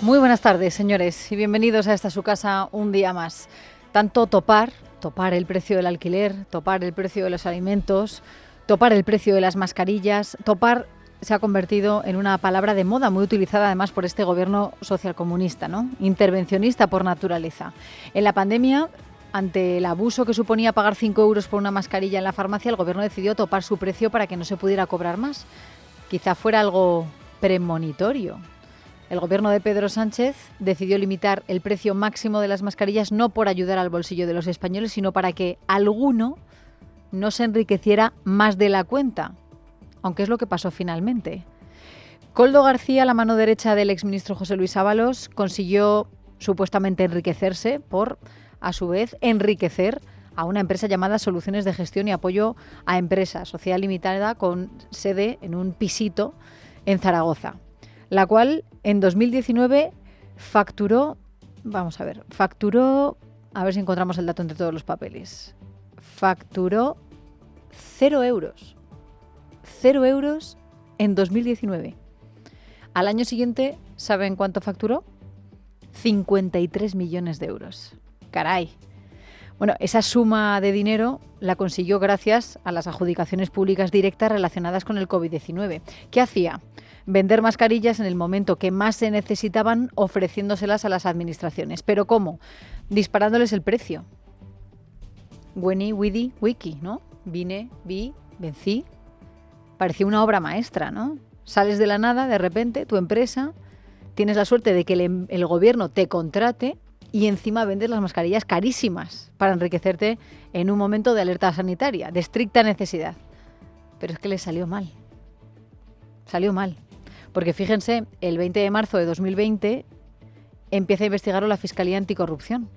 Muy buenas tardes, señores, y bienvenidos a esta su casa un día más. Tanto topar el precio del alquiler, topar el precio de los alimentos, topar el precio de las mascarillas, topar se ha convertido en una palabra de moda muy utilizada además por este gobierno socialcomunista, ¿no? Intervencionista por naturaleza. En la pandemia, ante el abuso que suponía pagar 5 euros por una mascarilla en la farmacia, el gobierno decidió topar su precio para que no se pudiera cobrar más. Quizá fuera algo premonitorio. El gobierno de Pedro Sánchez decidió limitar el precio máximo de las mascarillas no por ayudar al bolsillo de los españoles, sino para que alguno no se enriqueciera más de la cuenta, aunque es lo que pasó finalmente. Koldo García, la mano derecha del exministro José Luis Ábalos, consiguió supuestamente enriquecerse por, a su vez, enriquecer a una empresa llamada Soluciones de Gestión y Apoyo a Empresas, sociedad limitada con sede en un pisito en Zaragoza, la cual en 2019 facturó, a ver si encontramos el dato entre todos los papeles, facturó 0 euros. 0 euros en 2019. Al año siguiente, ¿saben cuánto facturó? 53 millones de euros. Caray. Bueno, esa suma de dinero la consiguió gracias a las adjudicaciones públicas directas relacionadas con el COVID-19. ¿Qué hacía? Vender mascarillas en el momento que más se necesitaban, ofreciéndoselas a las administraciones. ¿Pero cómo? Disparándoles el precio. Weni, widi, wiki, ¿no? Vine, vi, vencí. Parecía una obra maestra, ¿no? Sales de la nada, de repente, tu empresa, tienes la suerte de que el gobierno te contrate y encima vendes las mascarillas carísimas para enriquecerte en un momento de alerta sanitaria, de estricta necesidad. Pero es que le salió mal. Salió mal. Porque fíjense, el 20 de marzo de 2020 empieza a investigarlo la Fiscalía Anticorrupción.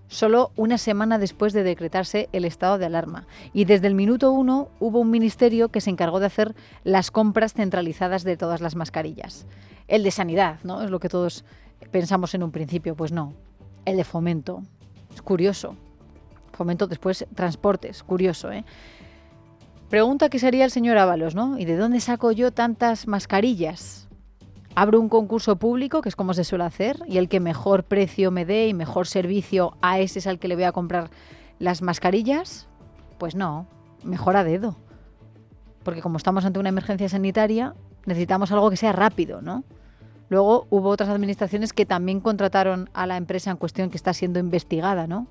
Solo una semana después de decretarse el estado de alarma. Y desde el minuto 1 hubo un ministerio que se encargó de hacer las compras centralizadas de todas las mascarillas. El de Sanidad, ¿no? Es lo que todos pensamos en un principio. Pues no. El de Fomento. Es curioso. Fomento después Transportes. Curioso, ¿eh? Pregunta que se haría el señor Ábalos, ¿no? ¿Y de dónde saco yo tantas mascarillas? Abro un concurso público, que es como se suele hacer, y el que mejor precio me dé y mejor servicio, a ese es al que le voy a comprar las mascarillas. Pues no, mejor a dedo. Porque como estamos ante una emergencia sanitaria, necesitamos algo que sea rápido, ¿no? Luego hubo otras administraciones que también contrataron a la empresa en cuestión que está siendo investigada, ¿no?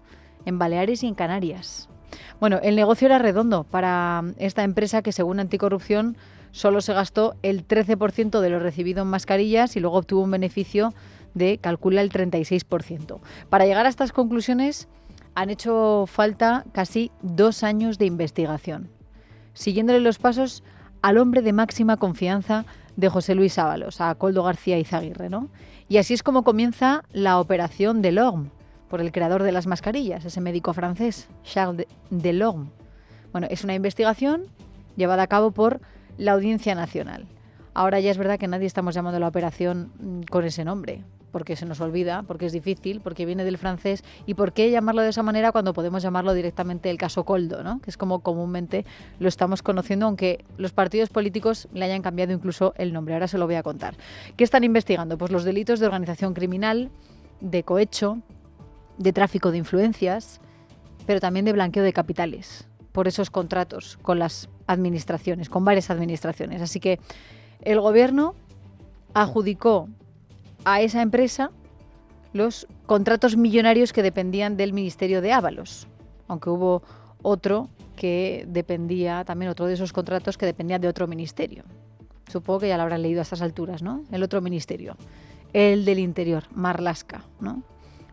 En Baleares y en Canarias. Bueno, el negocio era redondo para esta empresa que, según Anticorrupción, solo se gastó el 13% de lo recibido en mascarillas y luego obtuvo un beneficio de, calcula, el 36%. Para llegar a estas conclusiones han hecho falta casi 2 años de investigación, siguiéndole los pasos al hombre de máxima confianza de José Luis Ábalos, a Koldo García Izaguirre, ¿no? Y así es como comienza la operación Delorme, por el creador de las mascarillas, ese médico francés, Charles Delorme. Bueno, es una investigación llevada a cabo por la Audiencia Nacional. Ahora ya es verdad que nadie estamos llamando la operación con ese nombre, porque se nos olvida, porque es difícil, porque viene del francés. ¿Y por qué llamarlo de esa manera cuando podemos llamarlo directamente el caso Koldo, ¿no? Que es como comúnmente lo estamos conociendo, aunque los partidos políticos le hayan cambiado incluso el nombre? Ahora se lo voy a contar. ¿Qué están investigando? Pues los delitos de organización criminal, de cohecho, de tráfico de influencias, pero también de blanqueo de capitales por esos contratos con las administraciones, con varias administraciones. Así que el gobierno adjudicó a esa empresa los contratos millonarios que dependían del ministerio de Ábalos, aunque hubo otro que dependía, también otro de esos contratos que dependía de otro ministerio. Supongo que ya lo habrán leído a estas alturas, ¿no? El otro ministerio, el del Interior, Marlaska, ¿no?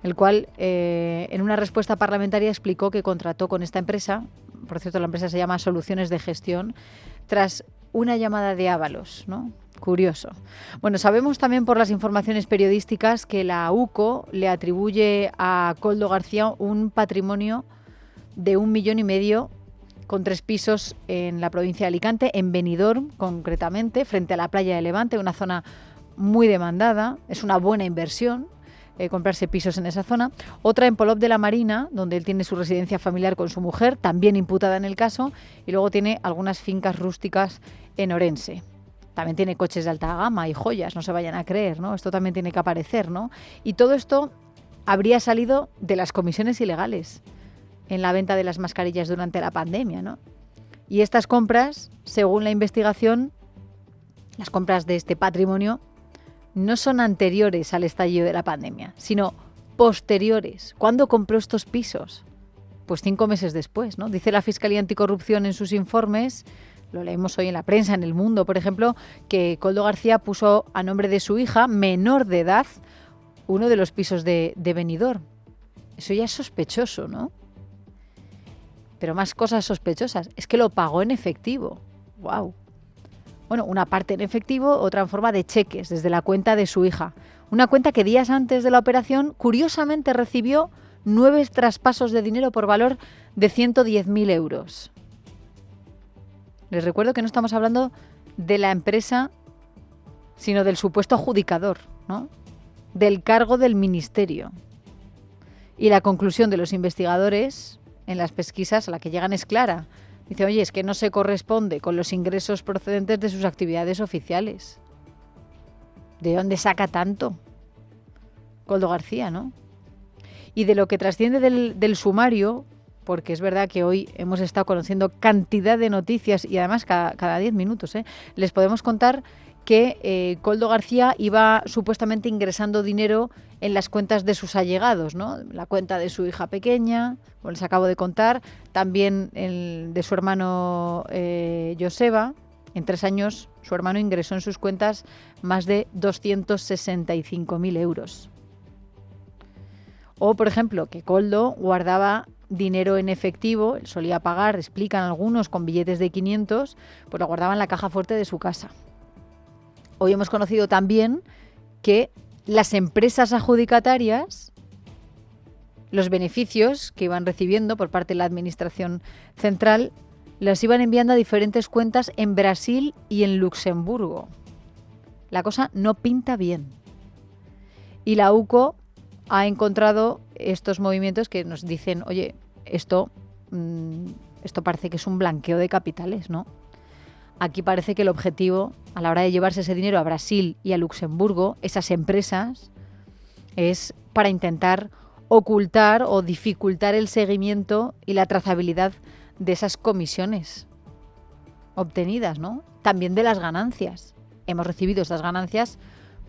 El cual en una respuesta parlamentaria explicó que contrató con esta empresa, por cierto la empresa se llama Soluciones de Gestión, tras una llamada de Ábalos, ¿no? Curioso. Bueno, sabemos también por las informaciones periodísticas que la UCO le atribuye a Koldo García un patrimonio de 1,5 millones con 3 pisos en la provincia de Alicante, en Benidorm concretamente, frente a la playa de Levante, una zona muy demandada, es una buena inversión. Comprarse pisos en esa zona. Otra en Polop de la Marina, donde él tiene su residencia familiar con su mujer, también imputada en el caso, y luego tiene algunas fincas rústicas en Orense. También tiene coches de alta gama y joyas, no se vayan a creer, ¿no? Esto también tiene que aparecer, ¿no? Y todo esto habría salido de las comisiones ilegales en la venta de las mascarillas durante la pandemia, ¿no? Y estas compras, según la investigación, las compras de este patrimonio, no son anteriores al estallido de la pandemia, sino posteriores. ¿Cuándo compró estos pisos? Pues 5 meses después, ¿no? Dice la Fiscalía Anticorrupción en sus informes, lo leemos hoy en la prensa, en El Mundo, por ejemplo, que Koldo García puso a nombre de su hija, menor de edad, uno de los pisos de Benidorm. Eso ya es sospechoso, ¿no? Pero más cosas sospechosas. Es que lo pagó en efectivo. ¡Wow! Bueno, una parte en efectivo, otra en forma de cheques desde la cuenta de su hija. Una cuenta que días antes de la operación, curiosamente, recibió 9 traspasos de dinero por valor de 110.000 euros. Les recuerdo que no estamos hablando de la empresa, sino del supuesto adjudicador, ¿no? Del cargo del ministerio. Y la conclusión de los investigadores en las pesquisas a la que llegan es clara. Dice, oye, es que no se corresponde con los ingresos procedentes de sus actividades oficiales. ¿De dónde saca tanto Koldo García, no? Y de lo que trasciende del sumario, porque es verdad que hoy hemos estado conociendo cantidad de noticias y además cada 10 minutos, les podemos contar que Koldo García iba supuestamente ingresando dinero en las cuentas de sus allegados, ¿no? La cuenta de su hija pequeña, como les acabo de contar, también el de su hermano Joseba. En 3 años su hermano ingresó en sus cuentas más de 265.000 euros. O, por ejemplo, que Koldo guardaba dinero en efectivo, él solía pagar, explican algunos, con billetes de 500, pues lo guardaba en la caja fuerte de su casa. Hoy hemos conocido también que las empresas adjudicatarias, los beneficios que iban recibiendo por parte de la Administración Central, los iban enviando a diferentes cuentas en Brasil y en Luxemburgo. La cosa no pinta bien. Y la UCO ha encontrado estos movimientos que nos dicen, oye, esto parece que es un blanqueo de capitales, ¿no? Aquí parece que el objetivo, a la hora de llevarse ese dinero a Brasil y a Luxemburgo, esas empresas, es para intentar ocultar o dificultar el seguimiento y la trazabilidad de esas comisiones obtenidas, ¿no? También de las ganancias. Hemos recibido estas ganancias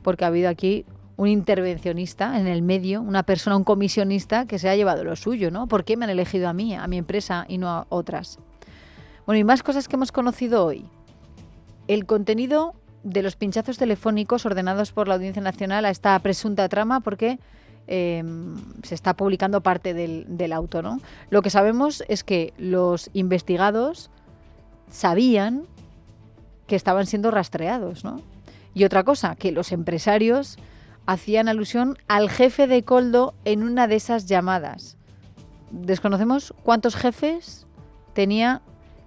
porque ha habido aquí un intervencionista en el medio, una persona, un comisionista que se ha llevado lo suyo, ¿no? ¿Por qué me han elegido a mí, a mi empresa y no a otras? Bueno, y más cosas que hemos conocido hoy. El contenido de los pinchazos telefónicos ordenados por la Audiencia Nacional a esta presunta trama, porque se está publicando parte del auto, ¿no? Lo que sabemos es que los investigados sabían que estaban siendo rastreados, ¿no? Y otra cosa, que los empresarios hacían alusión al jefe de Koldo en una de esas llamadas. Desconocemos cuántos jefes tenía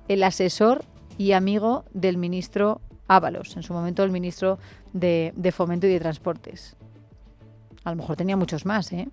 el asesor y amigo del ministro Ábalos, en su momento el ministro de Fomento y de Transportes. A lo mejor tenía muchos más, ¿eh?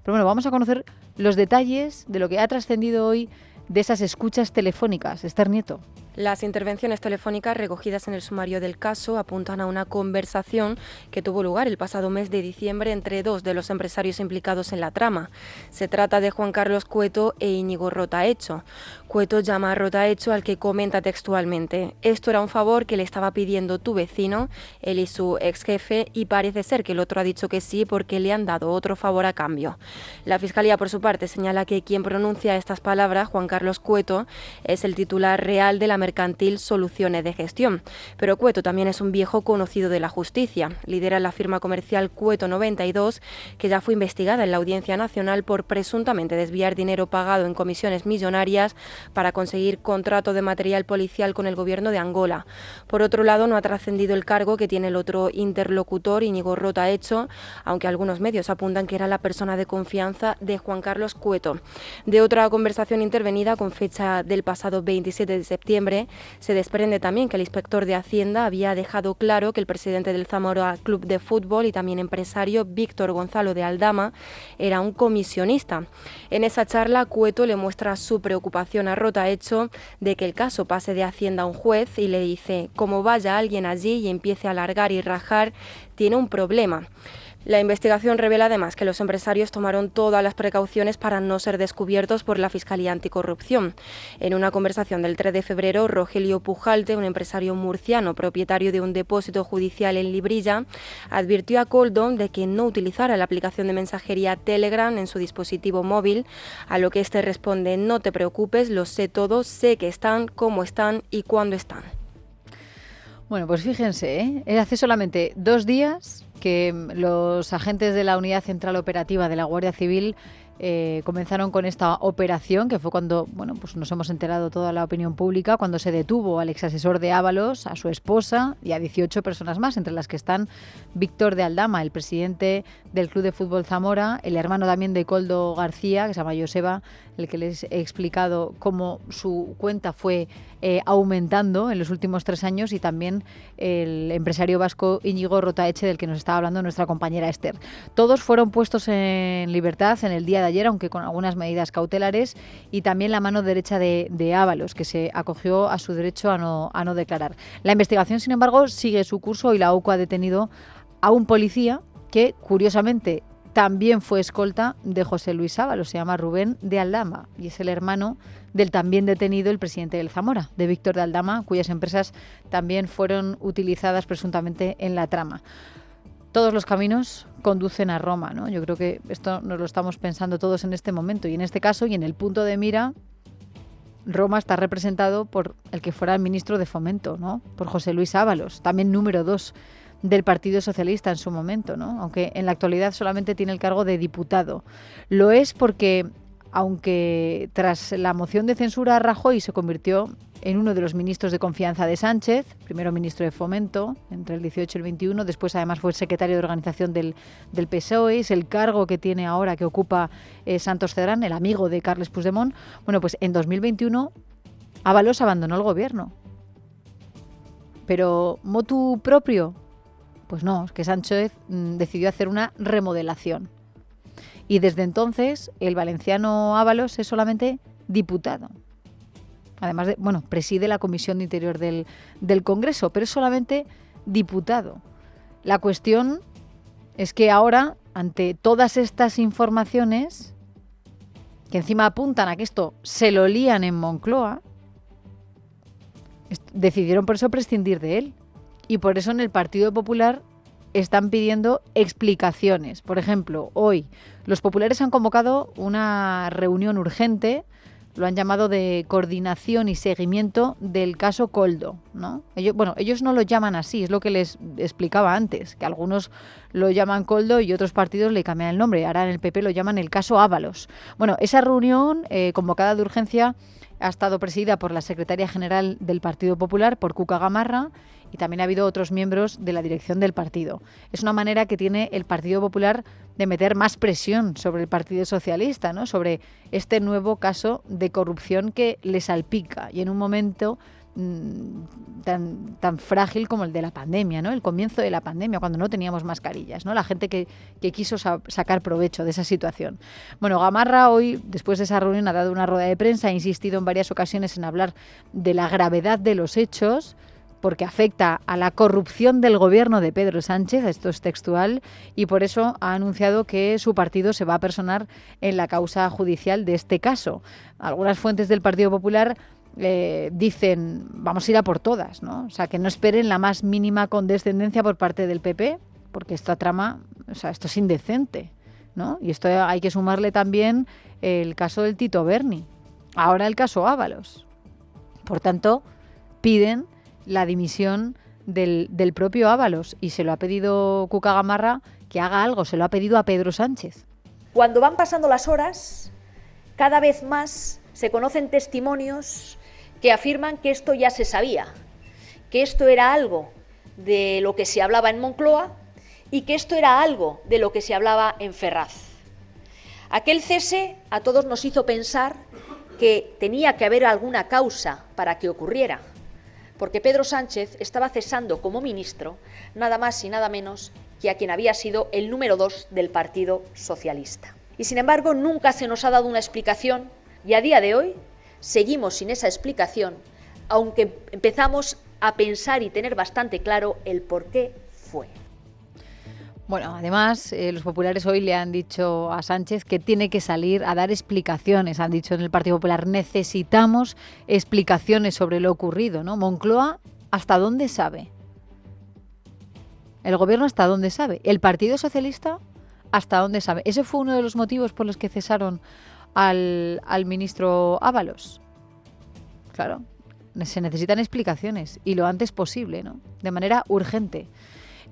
Pero bueno, vamos a conocer los detalles de lo que ha trascendido hoy de esas escuchas telefónicas. Esther Nieto. Las intervenciones telefónicas recogidas en el sumario del caso apuntan a una conversación que tuvo lugar el pasado mes de diciembre entre 2 de los empresarios implicados en la trama. Se trata de Juan Carlos Cueto e Íñigo Rotahecho. Cueto llama a Rotahecho, al que comenta textualmente: esto era un favor que le estaba pidiendo tu vecino, él y su ex jefe, y parece ser que el otro ha dicho que sí porque le han dado otro favor a cambio. La Fiscalía, por su parte, señala que quien pronuncia estas palabras, Juan Carlos Cueto, es el titular real de la mercantil Soluciones de Gestión. Pero Cueto también es un viejo conocido de la justicia. Lidera la firma comercial Cueto 92, que ya fue investigada en la Audiencia Nacional por presuntamente desviar dinero pagado en comisiones millonarias para conseguir contrato de material policial con el gobierno de Angola. Por otro lado, no ha trascendido el cargo que tiene el otro interlocutor, Íñigo Rotahecho, aunque algunos medios apuntan que era la persona de confianza de Juan Carlos Cueto. De otra conversación intervenida con fecha del pasado 27 de septiembre, diciembre, se desprende también que el inspector de Hacienda había dejado claro que el presidente del Zamora Club de Fútbol y también empresario, Víctor Gonzalo de Aldama, era un comisionista. En esa charla, Cueto le muestra su preocupación a Rotahecho de que el caso pase de Hacienda a un juez y le dice: como vaya alguien allí y empiece a alargar y rajar, tiene un problema. La investigación revela además que los empresarios tomaron todas las precauciones para no ser descubiertos por la Fiscalía Anticorrupción. En una conversación del 3 de febrero, Rogelio Pujalte, un empresario murciano propietario de un depósito judicial en Librilla, advirtió a Koldo de que no utilizara la aplicación de mensajería Telegram en su dispositivo móvil, a lo que este responde: no te preocupes, lo sé todo, sé que están, cómo están y cuándo están. Bueno, pues fíjense, hace solamente 2 días que los agentes de la Unidad Central Operativa de la Guardia Civil comenzaron con esta operación, que fue cuando pues nos hemos enterado toda la opinión pública, cuando se detuvo al exasesor de Ábalos, a su esposa y a 18 personas más, entre las que están Víctor de Aldama, el presidente del Club de Fútbol Zamora, el hermano también de Koldo García, que se llama Joseba, el que les he explicado cómo su cuenta fue aumentando en los últimos 3 años, y también el empresario vasco Íñigo Rotaheche, del que nos estaba hablando nuestra compañera Esther. Todos fueron puestos en libertad en el día de ayer, aunque con algunas medidas cautelares, y también la mano derecha de Ábalos, que se acogió a su derecho a no declarar. La investigación, sin embargo, sigue su curso y la UCO ha detenido a un policía que, curiosamente, también fue escolta de José Luis Ábalos, se llama Rubén de Aldama, y es el hermano del también detenido el presidente del Zamora, de Víctor de Aldama, cuyas empresas también fueron utilizadas presuntamente en la trama. Todos los caminos conducen a Roma, ¿no? Yo creo que esto nos lo estamos pensando todos en este momento, y en este caso, y en el punto de mira, Roma está representado por el que fuera el ministro de Fomento, ¿no? Por José Luis Ábalos, también número 2 del Partido Socialista en su momento, ¿no? Aunque en la actualidad solamente tiene el cargo de diputado. Lo es porque, aunque tras la moción de censura, Rajoy se convirtió en uno de los ministros de confianza de Sánchez, primero ministro de Fomento entre el 18 y el 21, después además fue secretario de organización del PSOE, es el cargo que tiene ahora, que ocupa Santos Cerdán, el amigo de Carles Puigdemont. Bueno, pues en 2021 Ábalos abandonó el gobierno. Pero motu propio, pues no, es que Sánchez decidió hacer una remodelación. Y desde entonces el valenciano Ábalos es solamente diputado. Además de, preside la Comisión de Interior del Congreso, pero es solamente diputado. La cuestión es que ahora, ante todas estas informaciones, que encima apuntan a que esto se lo lían en Moncloa, decidieron por eso prescindir de él. Y por eso en el Partido Popular están pidiendo explicaciones. Por ejemplo, hoy los populares han convocado una reunión urgente, lo han llamado de coordinación y seguimiento del caso Koldo, ¿no? Ellos no lo llaman así, es lo que les explicaba antes, que algunos lo llaman Koldo y otros partidos le cambian el nombre. Ahora en el PP lo llaman el caso Ábalos. Bueno, esa reunión convocada de urgencia ha estado presidida por la secretaria general del Partido Popular, por Cuca Gamarra, y también ha habido otros miembros de la dirección del partido. Es una manera que tiene el Partido Popular de meter más presión sobre el Partido Socialista, ¿no? Sobre este nuevo caso de corrupción que le salpica, y en un momento tan frágil como el de la pandemia, ¿no? El comienzo de la pandemia, cuando no teníamos mascarillas, ¿no? La gente que quiso sacar provecho de esa situación. Bueno, Gamarra hoy, después de esa reunión, ha dado una rueda de prensa, ha insistido en varias ocasiones en hablar de la gravedad de los hechos, porque afecta a la corrupción del gobierno de Pedro Sánchez, esto es textual, y por eso ha anunciado que su partido se va a personar en la causa judicial de este caso. Algunas fuentes del Partido Popular dicen, vamos a ir a por todas, ¿no? O sea, que no esperen la más mínima condescendencia por parte del PP, porque esta trama, esto es indecente, ¿no? Y esto hay que sumarle también el caso del Tito Berni, ahora el caso Ábalos. Por tanto, piden la dimisión del propio Ábalos, y se lo ha pedido Cuca Gamarra que haga algo, se lo ha pedido a Pedro Sánchez. Cuando van pasando las horas, cada vez más se conocen testimonios que afirman que esto ya se sabía, que esto era algo de lo que se hablaba en Moncloa y que esto era algo de lo que se hablaba en Ferraz. Aquel cese a todos nos hizo pensar que tenía que haber alguna causa para que ocurriera, porque Pedro Sánchez estaba cesando como ministro nada más y nada menos que a quien había sido el número 2 del Partido Socialista. Y sin embargo nunca se nos ha dado una explicación y a día de hoy seguimos sin esa explicación, aunque empezamos a pensar y tener bastante claro el por qué fue. Bueno, además, los populares hoy le han dicho a Sánchez que tiene que salir a dar explicaciones. Han dicho en el Partido Popular, necesitamos explicaciones sobre lo ocurrido, ¿no? Moncloa, ¿hasta dónde sabe? El Gobierno, ¿hasta dónde sabe? El Partido Socialista, ¿hasta dónde sabe? Ese fue uno de los motivos por los que cesaron al ministro Ábalos. Claro, se necesitan explicaciones y lo antes posible, ¿no? De manera urgente.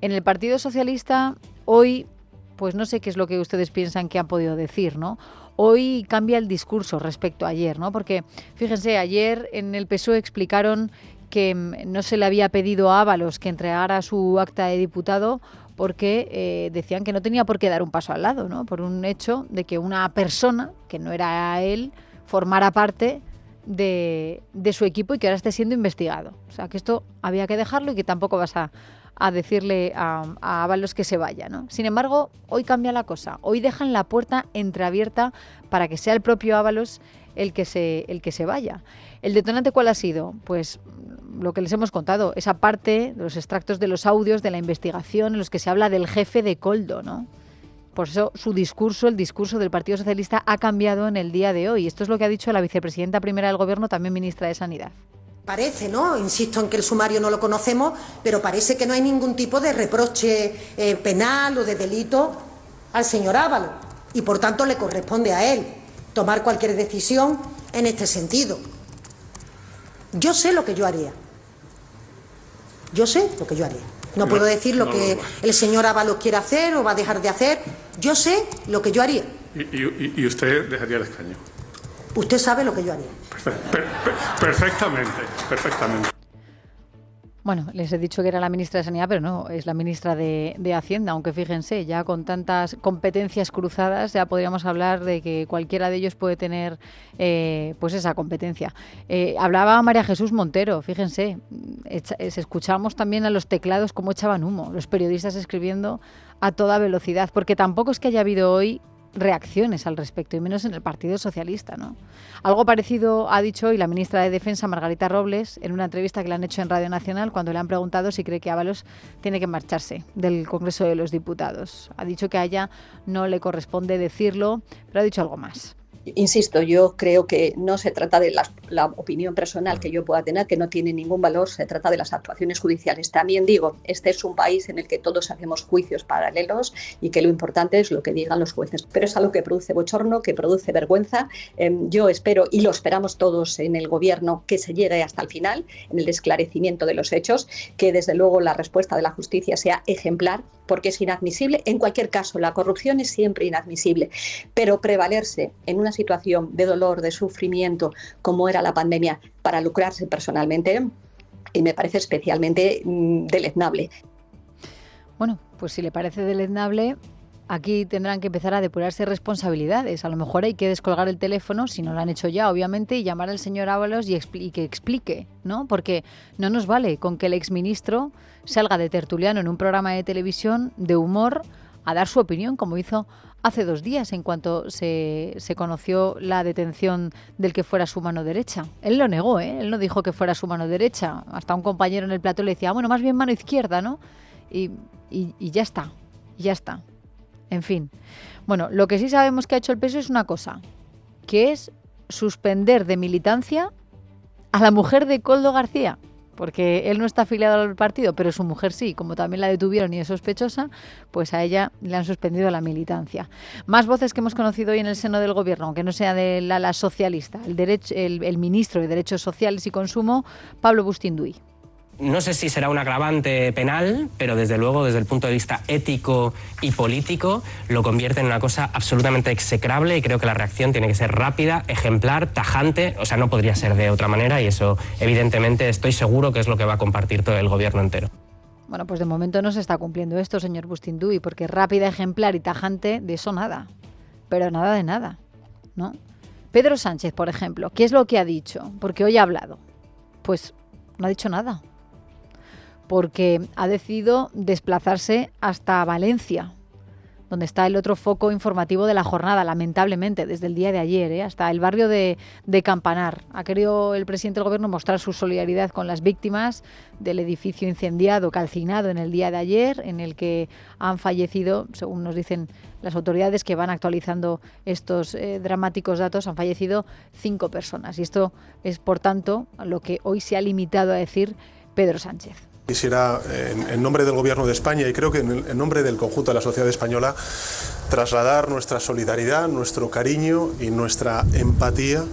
En el Partido Socialista, hoy, pues no sé qué es lo que ustedes piensan que han podido decir, ¿no? Hoy cambia el discurso respecto a ayer, ¿no? Porque, fíjense, ayer en el PSOE explicaron que no se le había pedido a Ábalos que entregara su acta de diputado porque decían que no tenía por qué dar un paso al lado, ¿no? Por un hecho de que una persona, que no era él, formara parte de su equipo y que ahora esté siendo investigado. O sea, que esto había que dejarlo y que tampoco vas a decirle a Ábalos que se vaya, ¿no? Sin embargo, hoy cambia la cosa. Hoy dejan la puerta entreabierta para que sea el propio Ábalos el que se vaya. ¿El detonante cuál ha sido? Pues lo que les hemos contado, esa parte de los extractos de los audios de la investigación en los que se habla del jefe de Koldo, ¿no? Por eso su discurso, el discurso del Partido Socialista, ha cambiado en el día de hoy. Esto es lo que ha dicho la vicepresidenta primera del Gobierno, también ministra de Sanidad. Parece, ¿no? Insisto en que el sumario no lo conocemos, pero parece que no hay ningún tipo de reproche penal o de delito al señor Ábalos. Y por tanto le corresponde a él tomar cualquier decisión en este sentido. Yo sé lo que yo haría. Yo sé lo que yo haría. No puedo decir lo que el señor Ábalos quiere hacer o va a dejar de hacer. Yo sé lo que yo haría. ¿Y usted dejaría el escaño? Usted sabe lo que yo haría. Perfectamente. Bueno, les he dicho que era la ministra de Sanidad, pero no, es la ministra de Hacienda, aunque fíjense, ya con tantas competencias cruzadas ya podríamos hablar de que cualquiera de ellos puede tener pues esa competencia. Hablaba María Jesús Montero, fíjense, escuchamos también a los teclados cómo echaban humo, los periodistas escribiendo a toda velocidad, porque tampoco es que haya habido hoy reacciones al respecto, y menos en el Partido Socialista, ¿no? Algo parecido ha dicho hoy la ministra de Defensa, Margarita Robles, en una entrevista que le han hecho en Radio Nacional cuando le han preguntado si cree que Ábalos tiene que marcharse del Congreso de los Diputados. Ha dicho que a ella no le corresponde decirlo, pero ha dicho algo más. Insisto, yo creo que no se trata de la opinión personal que yo pueda tener, que no tiene ningún valor, se trata de las actuaciones judiciales. También digo, este es un país en el que todos hacemos juicios paralelos y que lo importante es lo que digan los jueces. Pero es algo que produce bochorno, que produce vergüenza. Yo espero, y lo esperamos todos en el Gobierno, que se llegue hasta el final, en el esclarecimiento de los hechos, que desde luego la respuesta de la justicia sea ejemplar, porque es inadmisible. En cualquier caso, la corrupción es siempre inadmisible, pero prevalerse en una situación de dolor, de sufrimiento, como era la pandemia, para lucrarse personalmente, y me parece especialmente deleznable. Bueno, pues si le parece deleznable, aquí tendrán que empezar a depurarse responsabilidades. A lo mejor hay que descolgar el teléfono, si no lo han hecho ya, obviamente, y llamar al señor Ábalos y que explique, ¿no? Porque no nos vale con que el exministro salga de tertuliano en un programa de televisión de humor a dar su opinión, como hizo hace 2 días, en cuanto se conoció la detención del que fuera su mano derecha. Él lo negó, ¿eh? Él no dijo que fuera su mano derecha. Hasta un compañero en el plató le decía, bueno, más bien mano izquierda, ¿no? Y ya está, ya está. En fin. Bueno, lo que sí sabemos que ha hecho el PSOE es una cosa, que es suspender de militancia a la mujer de Koldo García, porque él no está afiliado al partido, pero su mujer sí, como también la detuvieron y es sospechosa, pues a ella le han suspendido la militancia. Más voces que hemos conocido hoy en el seno del Gobierno, aunque no sea del ala socialista, el ministro de Derechos Sociales y Consumo, Pablo Bustinduy. No sé si será un agravante penal, pero desde luego, desde el punto de vista ético y político, lo convierte en una cosa absolutamente execrable, y creo que la reacción tiene que ser rápida, ejemplar, tajante, o sea, no podría ser de otra manera, y eso, evidentemente, estoy seguro que es lo que va a compartir todo el Gobierno entero. Bueno, pues de momento no se está cumpliendo esto, señor Bustinduy, porque rápida, ejemplar y tajante, de eso nada. Pero nada de nada, ¿no? Pedro Sánchez, por ejemplo, ¿qué es lo que ha dicho? Porque hoy ha hablado. Pues no ha dicho nada. Porque ha decidido desplazarse hasta Valencia, donde está el otro foco informativo de la jornada, lamentablemente, desde el día de ayer, hasta el barrio de Campanar. Ha querido el presidente del Gobierno mostrar su solidaridad con las víctimas del edificio incendiado, calcinado en el día de ayer, en el que han fallecido, según nos dicen las autoridades que van actualizando estos dramáticos datos, han fallecido 5 personas. Y esto es, por tanto, lo que hoy se ha limitado a decir Pedro Sánchez. Quisiera, en nombre del Gobierno de España y creo que en nombre del conjunto de la sociedad española, trasladar nuestra solidaridad, nuestro cariño y nuestra empatía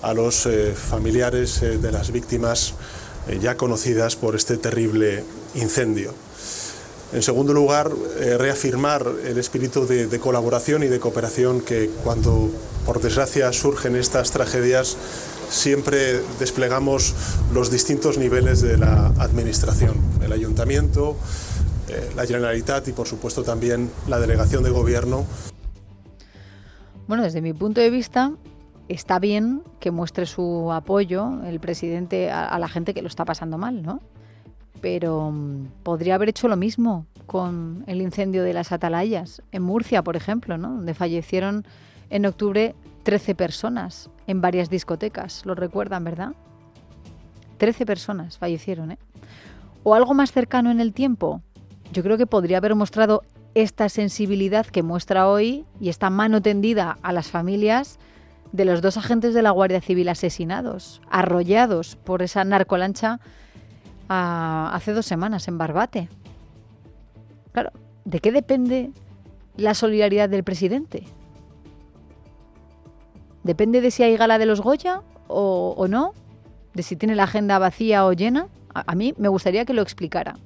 a los familiares de las víctimas ya conocidas por este terrible incendio. En segundo lugar, reafirmar el espíritu de colaboración y de cooperación que cuando, por desgracia, surgen estas tragedias, siempre desplegamos los distintos niveles de la administración, el Ayuntamiento, la Generalitat y, por supuesto, también la Delegación de Gobierno. Bueno, desde mi punto de vista, está bien que muestre su apoyo el presidente a la gente que lo está pasando mal, ¿no? Pero podría haber hecho lo mismo con el incendio de las Atalayas, en Murcia, por ejemplo, ¿no? Donde fallecieron en octubre 13 personas en varias discotecas. Lo recuerdan, ¿verdad? 13 personas fallecieron, ¿eh? O algo más cercano en el tiempo. Yo creo que podría haber mostrado esta sensibilidad que muestra hoy y esta mano tendida a las familias de los 2 agentes de la Guardia Civil asesinados, arrollados por esa narcolancha hace 2 semanas en Barbate. Claro, ¿de qué depende la solidaridad del presidente? ¿Depende de si hay gala de los Goya o no? ¿De si tiene la agenda vacía o llena? A mí me gustaría que lo explicara.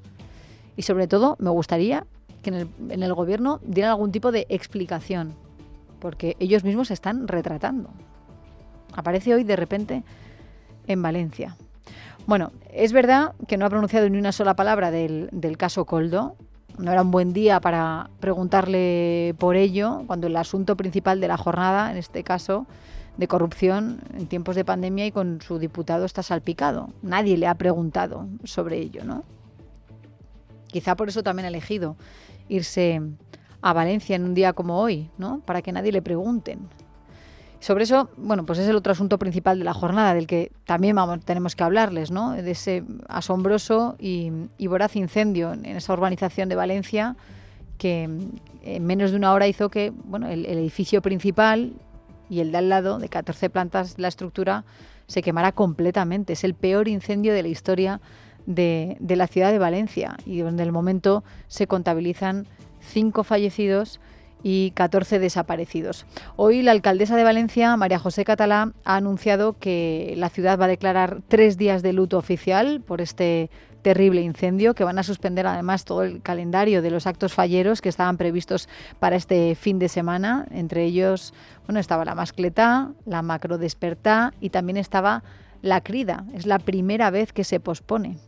Y sobre todo me gustaría que en el Gobierno dieran algún tipo de explicación, porque ellos mismos se están retratando. Aparece hoy de repente en Valencia. Bueno, es verdad que no ha pronunciado ni una sola palabra del caso Koldo. No era un buen día para preguntarle por ello, cuando el asunto principal de la jornada, en este caso de corrupción en tiempos de pandemia y con su diputado, está salpicado. Nadie le ha preguntado sobre ello, ¿no? Quizá por eso también ha elegido irse a Valencia en un día como hoy, ¿no? Para que nadie le pregunten. Sobre eso, bueno, pues es el otro asunto principal de la jornada, del que también tenemos que hablarles, ¿no? De ese asombroso y voraz incendio en esa urbanización de Valencia que en menos de una hora hizo que, bueno, el edificio principal y el de al lado, de 14 plantas, la estructura, se quemara completamente. Es el peor incendio de la historia de la ciudad de Valencia, y donde el momento se contabilizan 5 fallecidos y 14 desaparecidos. Hoy la alcaldesa de Valencia, María José Catalá, ha anunciado que la ciudad va a declarar 3 días de luto oficial por este terrible incendio, que van a suspender además todo el calendario de los actos falleros que estaban previstos para este fin de semana. Entre ellos, bueno, estaba la mascletá, la macro despertá y también estaba la crida. Es la primera vez que se pospone.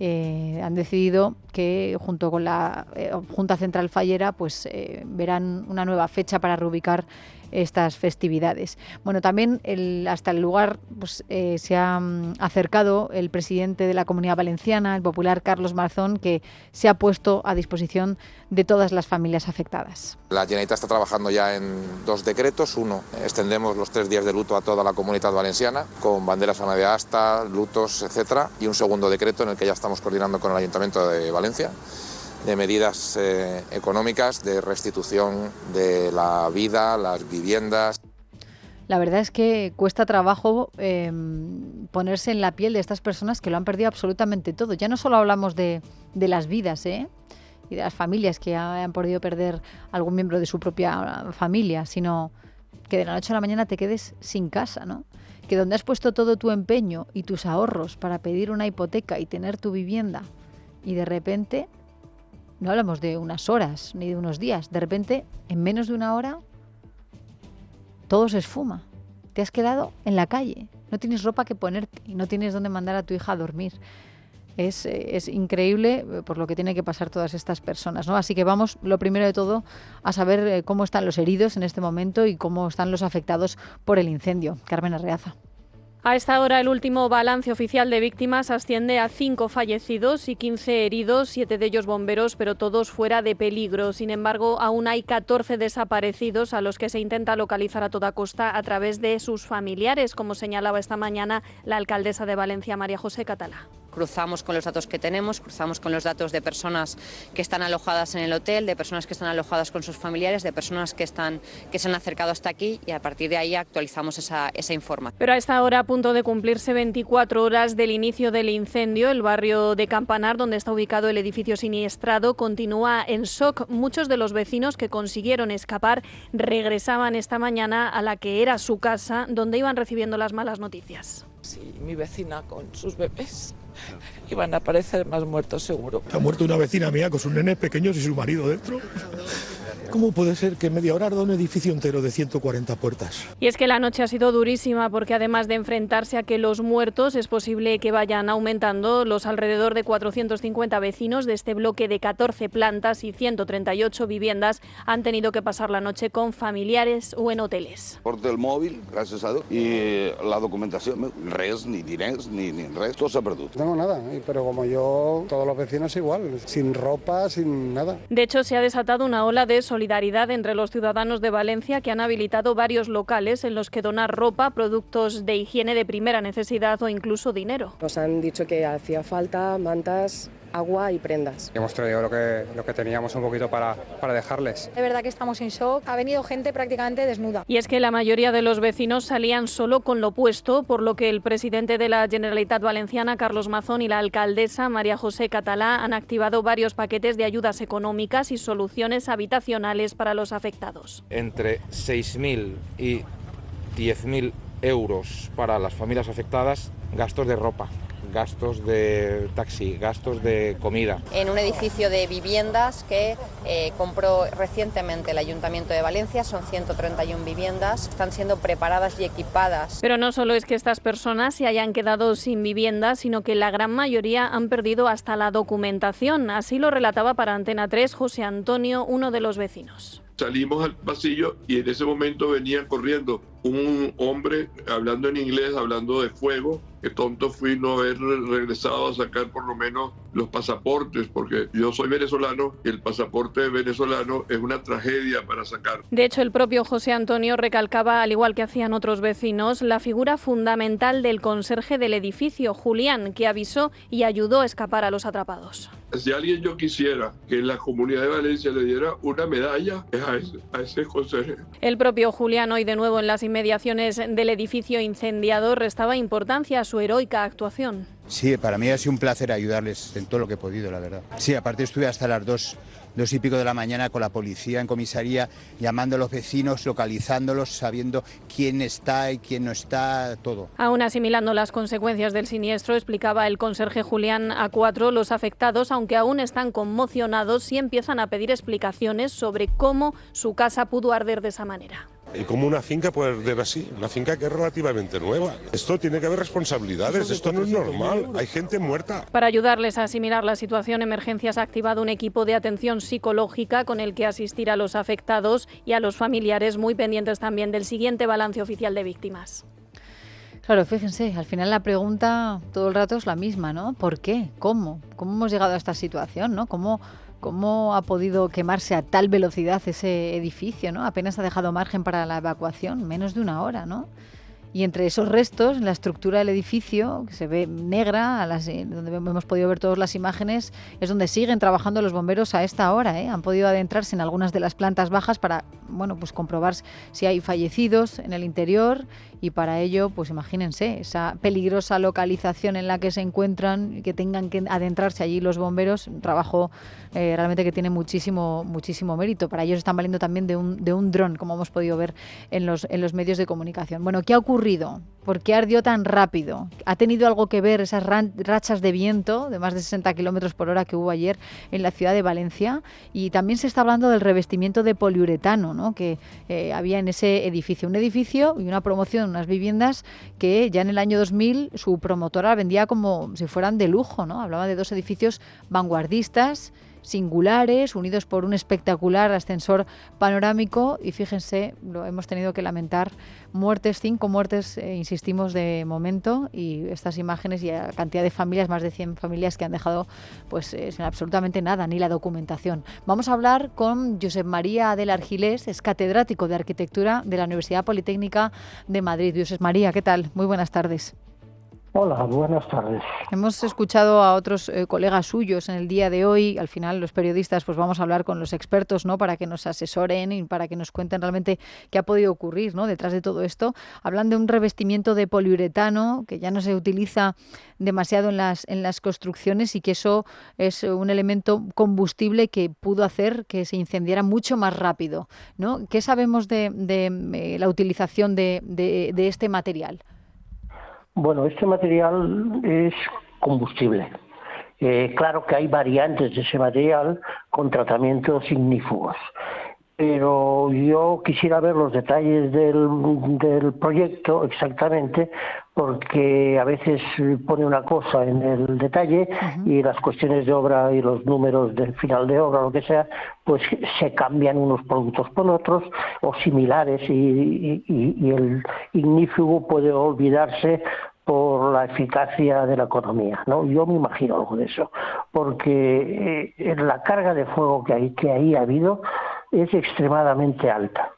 Han decidido que junto con la Junta Central Fallera pues verán una nueva fecha para reubicar estas festividades. Bueno, también hasta el lugar pues, se ha acercado el presidente de la Comunidad Valenciana, el popular Carlos Marzón, que se ha puesto a disposición de todas las familias afectadas. La Generalitat está trabajando ya en 2 decretos. Uno, extendemos los 3 días de luto a toda la Comunidad Valenciana, con banderas a de asta, lutos, etcétera. Y un segundo decreto en el que ya estamos coordinando con el Ayuntamiento de Valencia, de medidas económicas, de restitución de la vida, las viviendas. La verdad es que cuesta trabajo ponerse en la piel de estas personas que lo han perdido absolutamente todo. Ya no solo hablamos de las vidas, y de las familias que han podido perder algún miembro de su propia familia, sino que de la noche a la mañana te quedes sin casa, ¿no? Que donde has puesto todo tu empeño y tus ahorros para pedir una hipoteca y tener tu vivienda, y de repente, no hablamos de unas horas ni de unos días, de repente, en menos de una hora, todo se esfuma. Te has quedado en la calle, no tienes ropa que ponerte y no tienes dónde mandar a tu hija a dormir. Es increíble por lo que tienen que pasar todas estas personas, ¿no? Así que vamos, lo primero de todo, a saber cómo están los heridos en este momento y cómo están los afectados por el incendio. Carmen Arreaza. A esta hora el último balance oficial de víctimas asciende a 5 fallecidos y 15 heridos, 7 de ellos bomberos, pero todos fuera de peligro. Sin embargo, aún hay 14 desaparecidos a los que se intenta localizar a toda costa a través de sus familiares, como señalaba esta mañana la alcaldesa de Valencia, María José Catalá. Cruzamos con los datos que tenemos, cruzamos con los datos de personas que están alojadas en el hotel, de personas que están alojadas con sus familiares, de personas que se han acercado hasta aquí y a partir de ahí actualizamos esa información. Pero a esta hora, a punto de cumplirse 24 horas del inicio del incendio, el barrio de Campanar, donde está ubicado el edificio siniestrado, continúa en shock. Muchos de los vecinos que consiguieron escapar regresaban esta mañana a la que era su casa, donde iban recibiendo las malas noticias. Sí, mi vecina con sus bebés. Iban a aparecer más muertos seguro. Ha muerto una vecina mía con sus nenes pequeños y su marido dentro. ¿Cómo puede ser que en media hora arda un edificio entero de 140 puertas? Y es que la noche ha sido durísima porque además de enfrentarse a que los muertos es posible que vayan aumentando, los alrededor de 450 vecinos de este bloque de 14 plantas y 138 viviendas han tenido que pasar la noche con familiares o en hoteles. Porto el móvil, gracias a Dios, y la documentación, res, ni diners, ni res, todo se ha perdido. No tengo nada, pero como yo, todos los vecinos igual, sin ropa, sin nada. De hecho, se ha desatado una ola de solidaridad entre los ciudadanos de Valencia que han habilitado varios locales en los que donar ropa, productos de higiene de primera necesidad o incluso dinero. Nos han dicho que hacía falta mantas, agua y prendas. Hemos traído lo que teníamos un poquito para dejarles. De verdad que estamos en shock. Ha venido gente prácticamente desnuda. Y es que la mayoría de los vecinos salían solo con lo puesto, por lo que el presidente de la Generalitat Valenciana, Carlos Mazón, y la alcaldesa, María José Catalá, han activado varios paquetes de ayudas económicas y soluciones habitacionales para los afectados. Entre 6.000 y 10.000 euros para las familias afectadas, gastos de ropa, gastos de taxi, gastos de comida. En un edificio de viviendas que compró recientemente el Ayuntamiento de Valencia, son 131 viviendas, están siendo preparadas y equipadas. Pero no solo es que estas personas se hayan quedado sin vivienda, sino que la gran mayoría han perdido hasta la documentación. Así lo relataba para Antena 3 José Antonio, uno de los vecinos. Salimos al pasillo y en ese momento venía corriendo un hombre hablando en inglés, hablando de fuego. Qué tonto fui no haber regresado a sacar por lo menos los pasaportes, porque yo soy venezolano y el pasaporte venezolano es una tragedia para sacar. De hecho, el propio José Antonio recalcaba, al igual que hacían otros vecinos, la figura fundamental del conserje del edificio, Julián, que avisó y ayudó a escapar a los atrapados. Si alguien yo quisiera que la Comunidad de Valencia le diera una medalla, es a ese conserje. El propio Julián, hoy de nuevo en las inmediaciones del edificio incendiado, restaba importancia a su heroica actuación. Sí, para mí ha sido un placer ayudarles en todo lo que he podido, la verdad. Sí, aparte estuve hasta las 2 y pico de la mañana con la policía en comisaría, llamando a los vecinos, localizándolos, sabiendo quién está y quién no está, todo. Aún asimilando las consecuencias del siniestro, explicaba el conserje Julián A4, los afectados, aunque aún están conmocionados, sí empiezan a pedir explicaciones sobre cómo su casa pudo arder de esa manera. ¿Y cómo una finca puede arder así? Una finca que es relativamente nueva. Esto tiene que haber responsabilidades, esto no es normal, hay gente muerta. Para ayudarles a asimilar la situación, Emergencias ha activado un equipo de atención psicológica con el que asistir a los afectados y a los familiares, muy pendientes también del siguiente balance oficial de víctimas. Claro, fíjense, al final la pregunta todo el rato es la misma, ¿no? ¿Por qué? ¿Cómo? ¿Cómo hemos llegado a esta situación, no? ¿Cómo ha podido quemarse a tal velocidad ese edificio, ¿no? Apenas ha dejado margen para la evacuación, menos de una hora, ¿no? Y entre esos restos, en la estructura del edificio, que se ve negra, donde hemos podido ver todas las imágenes, es donde siguen trabajando los bomberos a esta hora, ¿eh? Han podido adentrarse en algunas de las plantas bajas para, pues comprobar si hay fallecidos en el interior, y para ello, pues imagínense, esa peligrosa localización en la que se encuentran y que tengan que adentrarse allí los bomberos, un trabajo realmente que tiene muchísimo mérito. Para ellos están valiendo también de un dron, como hemos podido ver en los medios de comunicación. Bueno, ¿qué ha ocurrido ocurrido? ¿Por qué ardió tan rápido? ¿Ha tenido algo que ver esas rachas de viento de más de 60 kilómetros por hora que hubo ayer en la ciudad de Valencia? Y también se está hablando del revestimiento de poliuretano, ¿no?, que había en ese edificio. Un edificio y una promoción, unas viviendas que ya en el año 2000 su promotora vendía como si fueran de lujo, ¿no? Hablaba de 2 edificios vanguardistas, singulares, unidos por un espectacular ascensor panorámico, y fíjense, lo hemos tenido que lamentar, 5 muertes, insistimos, de momento, y estas imágenes y a cantidad de familias, más de 100 familias que han dejado pues sin absolutamente nada, ni la documentación. Vamos a hablar con Josep María Adel Argilés, es catedrático de Arquitectura de la Universidad Politécnica de Madrid. Josep María, ¿qué tal? Muy buenas tardes. Hola, buenas tardes. Hemos escuchado a otros colegas suyos en el día de hoy. Al final, los periodistas, pues vamos a hablar con los expertos, ¿no?, para que nos asesoren y para que nos cuenten realmente qué ha podido ocurrir, ¿no?, detrás de todo esto. Hablan de un revestimiento de poliuretano que ya no se utiliza demasiado en las construcciones y que eso es un elemento combustible que pudo hacer que se incendiara mucho más rápido, ¿no? ¿Qué sabemos de la utilización de este material? Bueno, este material es combustible. Claro que hay variantes de ese material con tratamientos ignífugos, pero yo quisiera ver los detalles del proyecto exactamente, porque a veces pone una cosa en el detalle y las cuestiones de obra y los números del final de obra, lo que sea, pues se cambian unos productos por otros o similares, y el ignífugo puede olvidarse por la eficacia de la economía, ¿no? Yo me imagino algo de eso, porque la carga de fuego que ahí ha habido es extremadamente alta.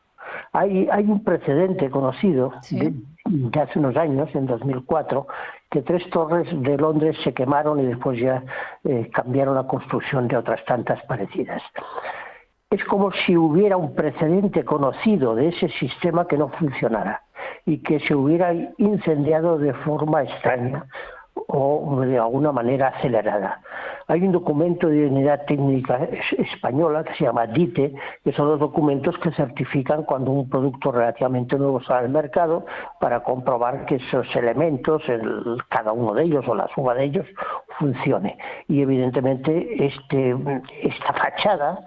Hay un precedente conocido de hace unos años, en 2004, que 3 torres de Londres se quemaron y después ya cambiaron la construcción de otras tantas parecidas. Es como si hubiera un precedente conocido de ese sistema que no funcionara y que se hubiera incendiado de forma extraña o de alguna manera acelerada. Hay un documento de unidad técnica española que se llama DITE, que son los documentos que certifican cuando un producto relativamente nuevo sale al mercado, para comprobar que esos elementos, cada uno de ellos o la suma de ellos, funcione. Y evidentemente esta fachada,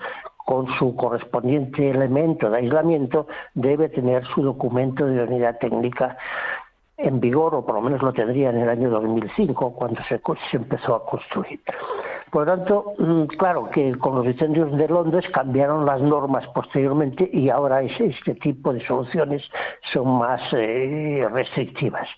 con su correspondiente elemento de aislamiento, debe tener su documento de unidad técnica en vigor, o por lo menos lo tendría en el año 2005, cuando se empezó a construir. Por lo tanto, claro que con los incendios de Londres cambiaron las normas posteriormente y ahora este tipo de soluciones son más restrictivas.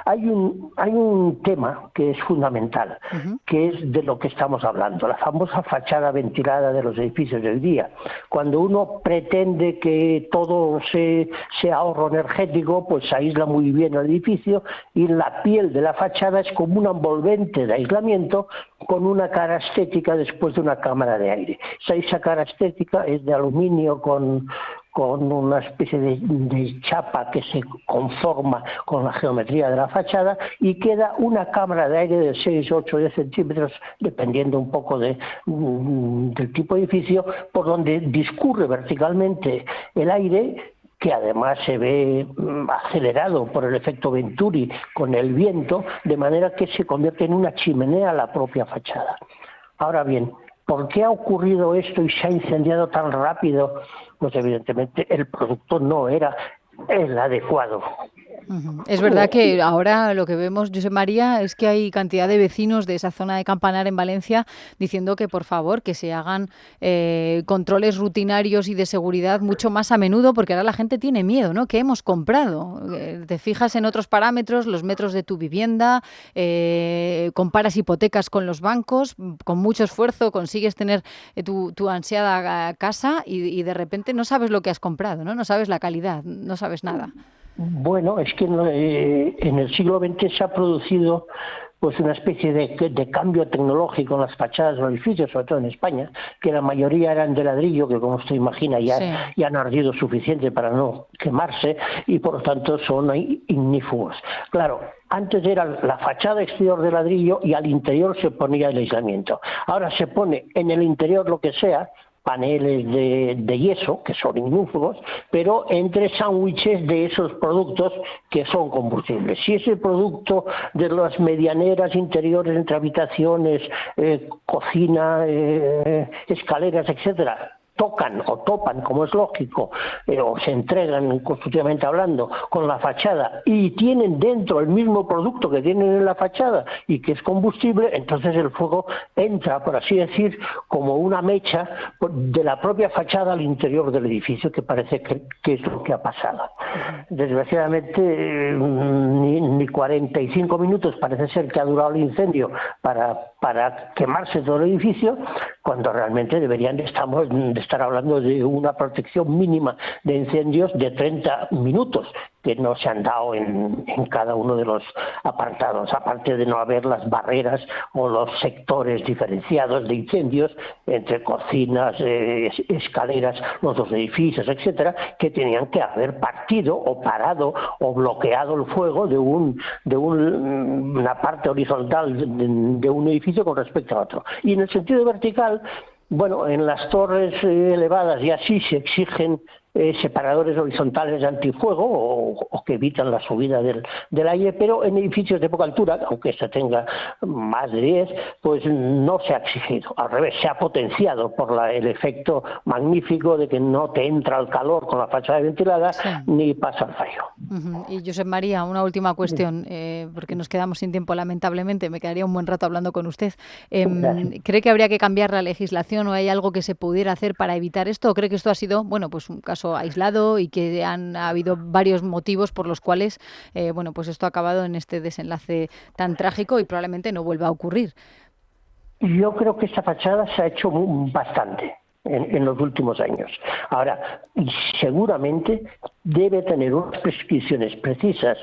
Hay un tema que es fundamental, que es de lo que estamos hablando, la famosa fachada ventilada de los edificios de hoy día. Cuando uno pretende que todo sea ahorro energético, pues aísla muy bien el edificio, y la piel de la fachada es como un envolvente de aislamiento con una cara estética después de una cámara de aire. Esa cara estética es de aluminio con una especie de chapa que se conforma con la geometría de la fachada, y queda una cámara de aire de 6, 8, 10 centímetros, dependiendo un poco del tipo de edificio, por donde discurre verticalmente el aire, que además se ve acelerado por el efecto Venturi con el viento, de manera que se convierte en una chimenea la propia fachada. Ahora bien, ¿por qué ha ocurrido esto y se ha incendiado tan rápido? Pues evidentemente el producto no era el adecuado. Es verdad que ahora lo que vemos, Josep María, es que hay cantidad de vecinos de esa zona de Campanar en Valencia diciendo que por favor que se hagan controles rutinarios y de seguridad mucho más a menudo, porque ahora la gente tiene miedo, ¿no? ¿Qué hemos comprado? Te fijas en otros parámetros, los metros de tu vivienda, comparas hipotecas con los bancos, con mucho esfuerzo consigues tener tu ansiada casa y de repente no sabes lo que has comprado, ¿no? No sabes la calidad, no sabes nada. Bueno, es que en el siglo XX se ha producido pues una especie de cambio tecnológico en las fachadas de los edificios, sobre todo en España, que la mayoría eran de ladrillo, que como usted imagina ya han ardido suficiente para no quemarse, y por lo tanto son ignífugos. Claro, antes era la fachada exterior de ladrillo y al interior se ponía el aislamiento. Ahora se pone en el interior lo que sea, paneles de yeso, que son ignífugos, pero entre sándwiches de esos productos que son combustibles. Si ese producto de las medianeras interiores entre habitaciones, cocina, escaleras, etcétera, tocan o topan, como es lógico, o se entregan constructivamente hablando con la fachada y tienen dentro el mismo producto que tienen en la fachada y que es combustible, entonces el fuego entra, por así decir, como una mecha de la propia fachada al interior del edificio, que parece que es lo que ha pasado. Desgraciadamente, ni 45 minutos parece ser que ha durado el incendio para quemarse todo el edificio, cuando realmente deberían de estar hablando de una protección mínima de incendios de 30 minutos, que no se han dado en cada uno de los apartados, aparte de no haber las barreras o los sectores diferenciados de incendios entre cocinas, escaleras, los dos edificios, etcétera, que tenían que haber partido o parado o bloqueado el fuego de una parte horizontal de un edificio con respecto a otro. Y en el sentido vertical, bueno, en las torres elevadas ya sí se exigen separadores horizontales de antifuego o que evitan la subida del aire, pero en edificios de poca altura, aunque se tenga más de 10, pues no se ha exigido. Al revés, se ha potenciado por el efecto magnífico de que no te entra el calor con la fachada ventilada, sí, ni pasa el frío. Y Josep María, una última cuestión, porque nos quedamos sin tiempo lamentablemente, me quedaría un buen rato hablando con usted. ¿Cree que habría que cambiar la legislación o hay algo que se pudiera hacer para evitar esto? ¿O cree que esto ha sido, bueno, pues un caso aislado y que ha habido varios motivos por los cuales bueno, pues esto ha acabado en este desenlace tan trágico y probablemente no vuelva a ocurrir? Yo creo que esta fachada se ha hecho bastante en los últimos años. Ahora, seguramente debe tener unas prescripciones precisas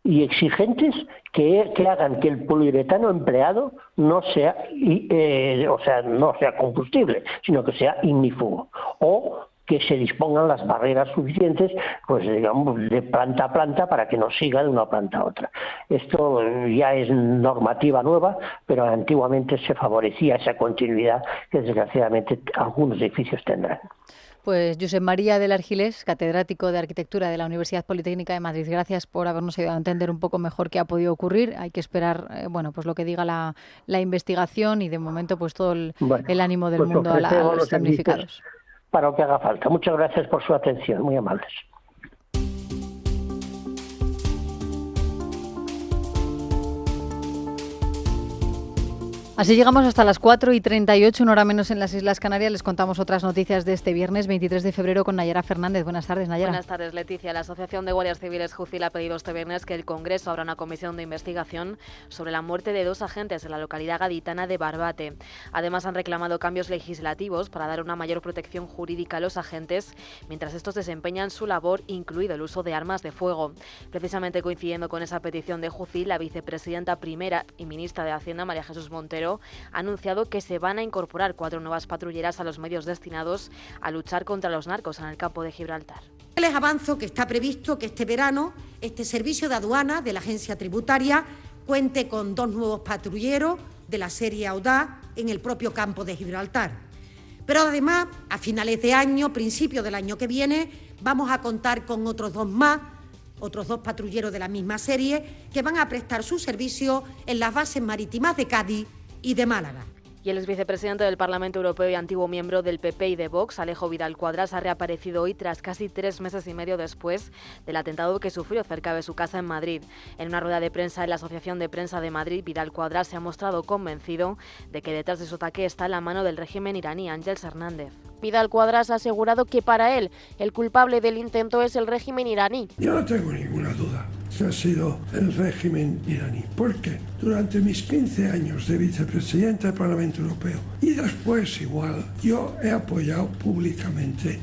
y exigentes que hagan que el poliuretano empleado no sea no sea combustible, sino que sea ignífugo, o que se dispongan las barreras suficientes, pues digamos, de planta a planta para que no siga de una planta a otra. Esto ya es normativa nueva, pero antiguamente se favorecía esa continuidad que desgraciadamente algunos edificios tendrán. Pues Josep María del Argilés, catedrático de Arquitectura de la Universidad Politécnica de Madrid, gracias por habernos ayudado a entender un poco mejor qué ha podido ocurrir. Hay que esperar bueno, pues lo que diga la investigación y de momento pues todo el ánimo del mundo a los damnificados. Para lo que haga falta. Muchas gracias por su atención, muy amables. Así llegamos hasta las 4:38, una hora menos en las Islas Canarias. Les contamos otras noticias de este viernes 23 de febrero con Nayara Fernández. Buenas tardes, Nayara. Buenas tardes, Leticia. La Asociación de Guardias Civiles Jucil ha pedido este viernes que el Congreso abra una comisión de investigación sobre la muerte de 2 agentes en la localidad gaditana de Barbate. Además, han reclamado cambios legislativos para dar una mayor protección jurídica a los agentes mientras estos desempeñan su labor, incluido el uso de armas de fuego. Precisamente coincidiendo con esa petición de Jucil, la vicepresidenta primera y ministra de Hacienda, María Jesús Montero, ha anunciado que se van a incorporar 4 nuevas patrulleras a los medios destinados a luchar contra los narcos en el campo de Gibraltar. Les avanzo que está previsto que este verano este servicio de aduana de la agencia tributaria cuente con 2 nuevos patrulleros de la serie Audaz en el propio campo de Gibraltar. Pero además, a finales de año, principios del año que viene, vamos a contar con otros 2 más, otros 2 patrulleros de la misma serie, que van a prestar su servicio en las bases marítimas de Cádiz y de Málaga. Y el exvicepresidente del Parlamento Europeo y antiguo miembro del PP y de Vox, Alejo Vidal Quadras, ha reaparecido hoy tras casi 3 meses y medio después del atentado que sufrió cerca de su casa en Madrid. En una rueda de prensa en la Asociación de Prensa de Madrid, Vidal Quadras se ha mostrado convencido de que detrás de su ataque está la mano del régimen iraní. Ángeles Hernández. Vidal Quadras ha asegurado que para él el culpable del intento es el régimen iraní. Yo no tengo ninguna duda que ha sido el régimen iraní, porque durante mis 15 años de vicepresidente del Parlamento Europeo y después igual, yo he apoyado públicamente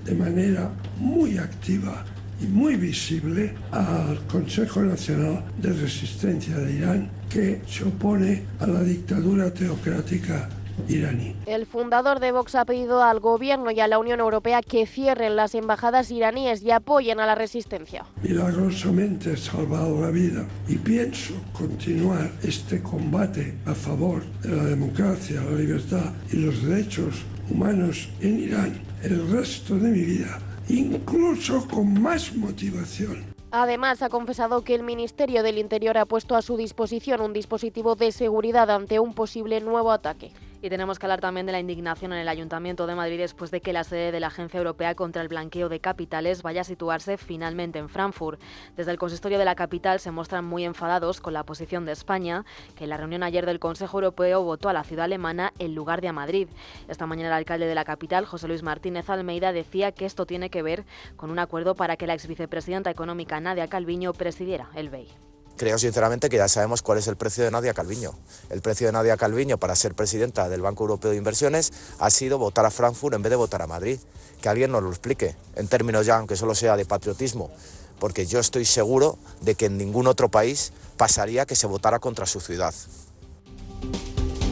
de manera muy activa y muy visible al Consejo Nacional de Resistencia de Irán, que se opone a la dictadura teocrática iraní. El fundador de Vox ha pedido al Gobierno y a la Unión Europea que cierren las embajadas iraníes y apoyen a la resistencia. Milagrosamente he salvado la vida y pienso continuar este combate a favor de la democracia, la libertad y los derechos humanos en Irán el resto de mi vida, incluso con más motivación. Además, ha confesado que el Ministerio del Interior ha puesto a su disposición un dispositivo de seguridad ante un posible nuevo ataque. Y tenemos que hablar también de la indignación en el Ayuntamiento de Madrid después de que la sede de la Agencia Europea contra el Blanqueo de Capitales vaya a situarse finalmente en Frankfurt. Desde el consistorio de la capital se muestran muy enfadados con la posición de España, que en la reunión ayer del Consejo Europeo votó a la ciudad alemana en lugar de a Madrid. Esta mañana el alcalde de la capital, José Luis Martínez Almeida, decía que esto tiene que ver con un acuerdo para que la exvicepresidenta económica Nadia Calviño presidiera el BEI. Creo sinceramente que ya sabemos cuál es el precio de Nadia Calviño. El precio de Nadia Calviño para ser presidenta del Banco Europeo de Inversiones ha sido votar a Frankfurt en vez de votar a Madrid. Que alguien nos lo explique, en términos ya, aunque solo sea de patriotismo, porque yo estoy seguro de que en ningún otro país pasaría que se votara contra su ciudad.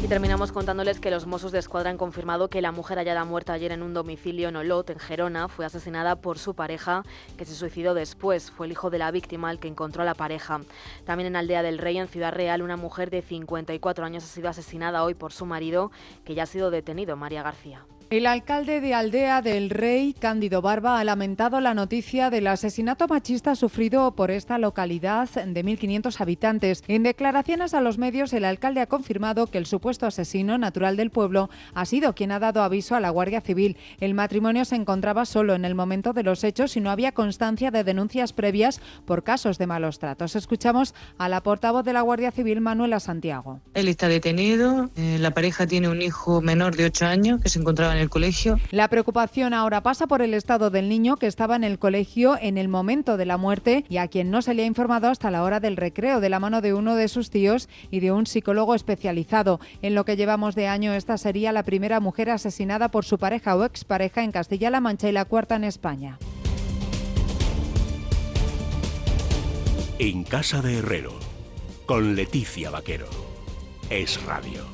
Y terminamos contándoles que los Mossos d'Esquadra han confirmado que la mujer hallada muerta ayer en un domicilio en Olot, en Gerona, fue asesinada por su pareja, que se suicidó después. Fue el hijo de la víctima el que encontró a la pareja. También en Aldea del Rey, en Ciudad Real, una mujer de 54 años ha sido asesinada hoy por su marido, que ya ha sido detenido. María García. El alcalde de Aldea del Rey, Cándido Barba, ha lamentado la noticia del asesinato machista sufrido por esta localidad de 1.500 habitantes. En declaraciones a los medios, el alcalde ha confirmado que el supuesto asesino, natural del pueblo, ha sido quien ha dado aviso a la Guardia Civil. El matrimonio se encontraba solo en el momento de los hechos y no había constancia de denuncias previas por casos de malos tratos. Escuchamos a la portavoz de la Guardia Civil, Manuela Santiago. Él está detenido, la pareja tiene un hijo menor de 8 años que se encontraba en el colegio. La preocupación ahora pasa por el estado del niño, que estaba en el colegio en el momento de la muerte y a quien no se le ha informado hasta la hora del recreo, de la mano de uno de sus tíos y de un psicólogo especializado. En lo que llevamos de año, esta sería la primera mujer asesinada por su pareja o expareja en Castilla-La Mancha y la cuarta en España. En Casa de Herrero, con Leticia Vaquero. Es Radio.